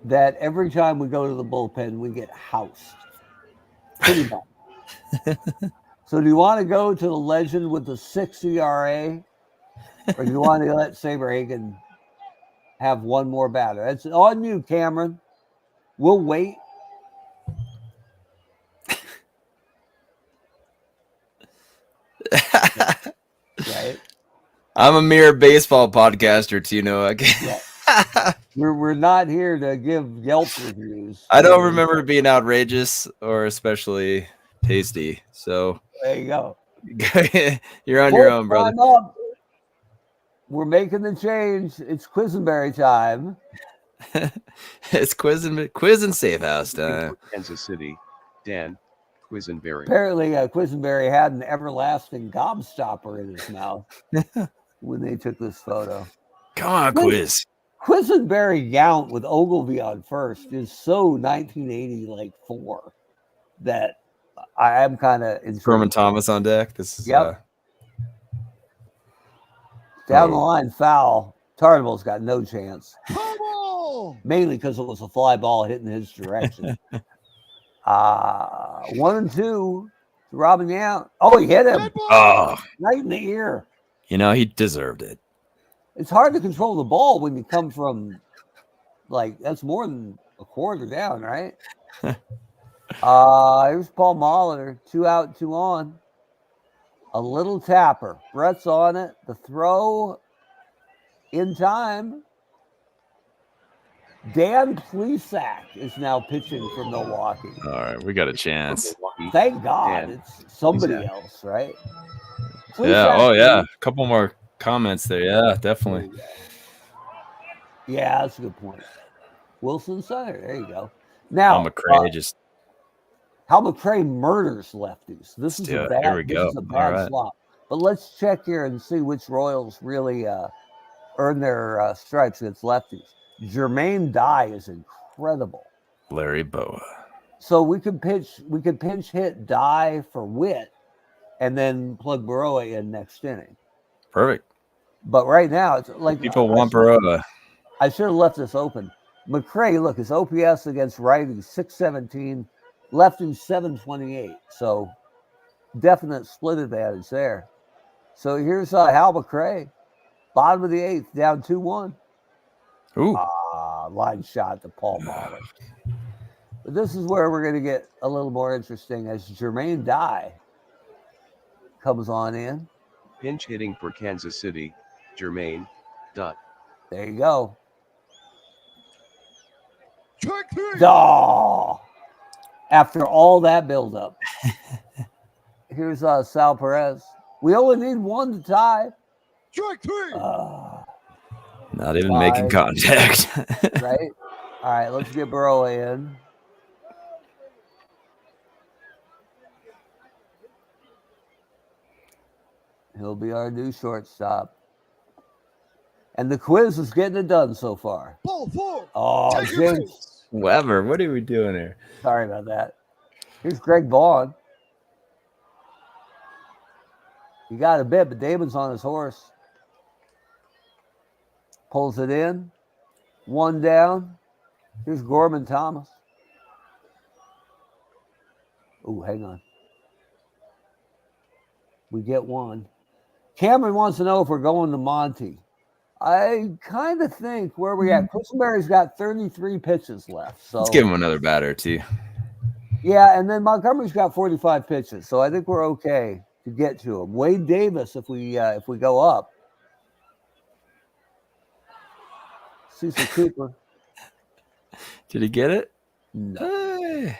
that every time we go to the bullpen, we get housed. Pretty bad. So do you want to go to the legend with the 6 ERA, or do you want to let Saberhagen have one more batter? It's on you, Cameron. We'll wait. Right? I'm a mere baseball podcaster, Tino. Yeah. We're not here to give Yelp reviews. I don't remember it being outrageous or especially tasty. So There you go. you're on your own, brother. Climb up. We're making the change. It's Quisenberry time. It's quiz and safe house time. Kansas City, Dan, Quisenberry. Apparently, Quisenberry had an everlasting gobstopper in his mouth when they took this photo. Come on, Quiz. Quisenberry Yount with Ogilvy on first is so 1980 like 4 that I am kind of Corbin Thomas on deck. This is Yep. Down the line foul. Tarnable's got no chance. Trouble. Mainly because it was a fly ball hitting his direction. 1 and 2. Robin Yount. Oh, he hit him oh, right in the ear. you know, he deserved it. It's hard to control the ball when you come from, like, that's more than a quarter down, right? Here's Paul Molitor. 2 out, 2 on. A little tapper. Bret's on it. The throw in time. Dan Plesac is now pitching for Milwaukee. All right, we got a chance. Thank God Dan it's somebody Plesac. else, right? Yeah. Oh, Plesac, yeah. A couple more comments there. Yeah, definitely. Yeah, that's a good point. Wilson Center. There you go. Now, McCray just Hal McCray murders lefties. This is Yeah, a bad, here we this go. is a All bad right. slot. But let's check here and see which Royals really earn their stripes against lefties. Jermaine Dye is incredible. Larry Boa. So we could pinch hit Dye for Witt and then plug Baroa in next inning. Perfect. But right now it's like People want Baroa. I should have left this open. McCray, look, his OPS against righties 617, lefties 728. So definite split advantage there. So here's Hal McCray, bottom of the 8th, down 2-1. Ooh. Line shot to Paul Mahler. But this is where we're going to get a little more interesting as Jermaine Dye comes on in. Pinch hitting for Kansas City, Jermaine. Dot. There you go. Track 3. Oh, after all that buildup. Here's Sal Perez. We only need 1 to tie. Track 3. Not even making contact. Right? All right, let's get Baroa in. He'll be our new shortstop. And the Quiz is getting it done so far. Ball 4. Oh, Take your James. base. Weber, what are we doing here? Sorry about that. Here's Greg Vaughn. He got a bit, but Damon's on his horse. Pulls it in. 1 down. Here's Gorman Thomas. Oh, hang on. We get 1. Cameron wants to know if we're going to Monty. I kind of think where we at. Quisenberry's got 33 pitches left. So Let's give him another batter too. yeah, and then Montgomery's got 45 pitches. So I think we're okay to get to him. Wade Davis, if we go up. Cecil Cooper. Did he get it? No. Hey.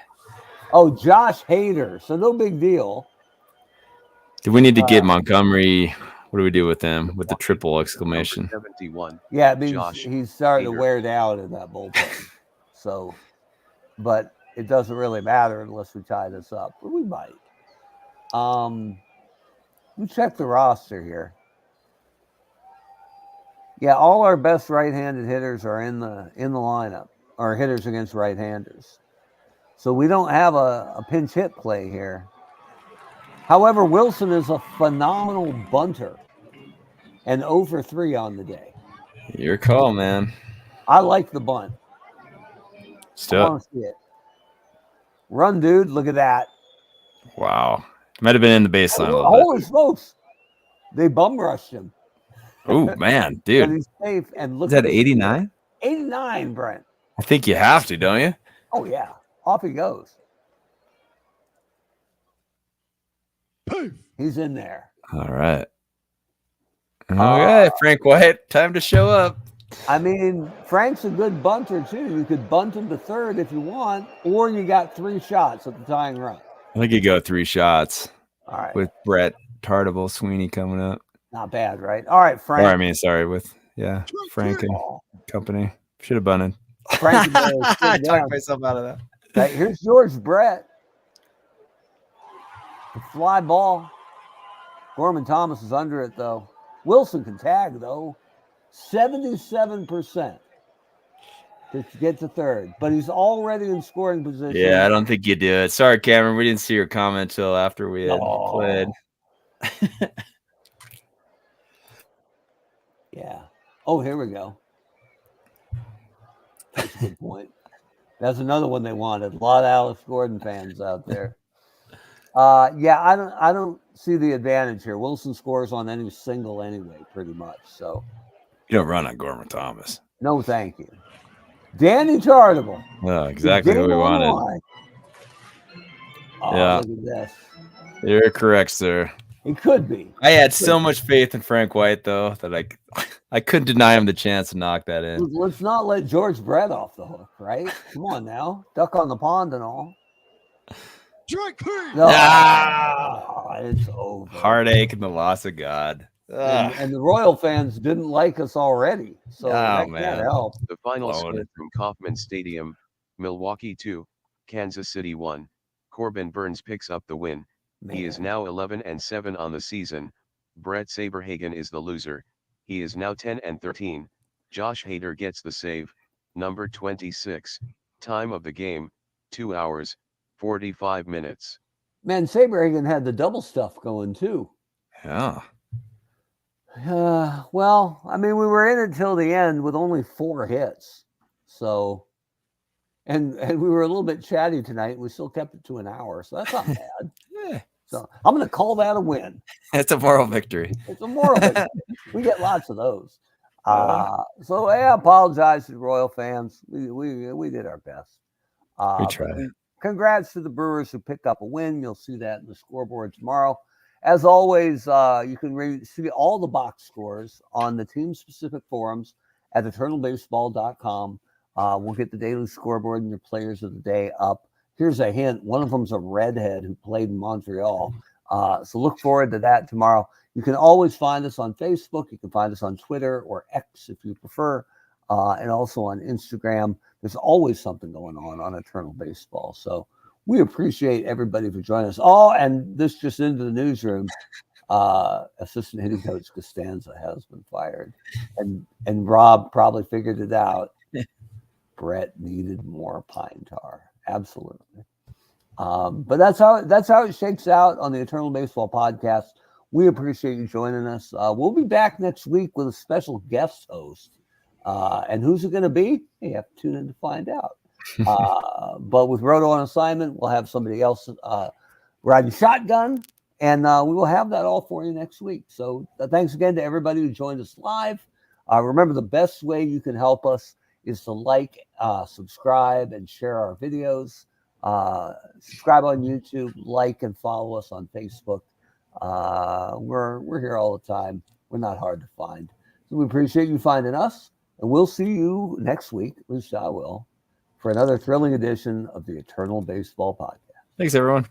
Oh, Josh Hader. So no big deal. Do we need to get Montgomery? What do we do with him? With the triple exclamation. 71. Yeah, it means Josh he's starting to Hader. wear down in that bullpen. So, but it doesn't really matter unless we tie this up. But we might. We check the roster here. Yeah, all our best right-handed hitters are in the lineup, or hitters against right-handers. So we don't have a pinch hit play here. However, Wilson is a phenomenal bunter and 0 for 3 on the day. Your call, man. I like the bunt. I Still. want to see it. Run, dude. Look at that. Wow. Might have been in the baseline a little Holy smokes. They bum rushed him. bit. Oh, man, But dude. he's safe. And look Is that at 89? 89, Brent. I think you have to, don't you? Oh, yeah. Off he goes. He's in there. All right. Okay, Frank White, time to show up. I mean, Frank's a good bunter, too. You could bunt him to third if you want, or you got 3 shots at the tying run. I think you go 3 shots All right. with Bret, Tardible, Sweeney coming up. Not bad, right? All right, Frank. Or, I mean, sorry, with, Frank and company. Should have bunted. Frank I talked myself out of that. Right, here's George Brett. The fly ball. Gorman Thomas is under it, though. Wilson can tag, though. 77% to get to third, but he's already in scoring position. Yeah, I don't think you do it. Sorry, Cameron. We didn't see your comment till after we had played. Yeah. Oh, here we go. That's a good point. That's another one they wanted. A lot of Alex Gordon fans out there. Yeah, I don't see the advantage here. Wilson scores on any single anyway, pretty much. So You don't run on Gorman Thomas. no, thank you. Danny Tardible. Oh, exactly what we wanted. Oh, Yeah. look at this. You're correct, sir. It could be. I had so much faith in Frank White, though, that I couldn't deny him the chance to knock that in. Let's not let George Brett off the hook, right? Come on now. Duck on the pond and all. Strike 3. No, Ah! it's over. Heartache and the loss of God. And the Royal fans didn't like us already. So that man. can't help. The final Blown. score from Kauffman Stadium, Milwaukee 2, Kansas City 1. Corbin Burns picks up the win. He is Man. now 11-7 on the season. Bret Saberhagen is the loser. He is now 10-13. Josh Hader gets the save. Number 26. Time of the game, 2 hours, 45 minutes. Man, Saberhagen had the double stuff going too. Yeah. Well, I mean, we were in it till the end with only 4 hits. So, and we were a little bit chatty tonight. We still kept it to an hour, so that's not bad. Yeah. So I'm going to call that a win. It's a moral victory. It's a moral victory. We get lots of those. So I apologize to the Royal fans. We did our best. We tried. Congrats to the Brewers who picked up a win. You'll see that in the scoreboard tomorrow. As always, you can see all the box scores on the team-specific forums at eternalbaseball.com. We'll get the daily scoreboard and your players of the day up. Here's a hint. One of them's a redhead who played in Montreal. So look forward to that tomorrow. You can always find us on Facebook. You can find us on Twitter or X if you prefer, and also on Instagram. There's always something going on Eternal Baseball. So we appreciate everybody for joining us. Oh, and this just into the newsroom. Assistant hitting coach Costanza has been fired. And Rob probably figured it out. Bret needed more pine tar. Absolutely. But that's how it shakes out on the Eternal Baseball podcast. We appreciate you joining us. We'll be back next week with a special guest host. And who's it going to be? You have to tune in to find out. But with Roto on assignment, we'll have somebody else riding shotgun. And we will have that all for you next week. So thanks again to everybody who joined us live. Remember, the best way you can help us is to like, subscribe, and share our videos. Subscribe on YouTube, like and follow us on Facebook. We're here all the time. We're not hard to find. So we appreciate you finding us, and we'll see you next week, at least I will, for another thrilling edition of the Eternal Baseball Podcast. Thanks, everyone.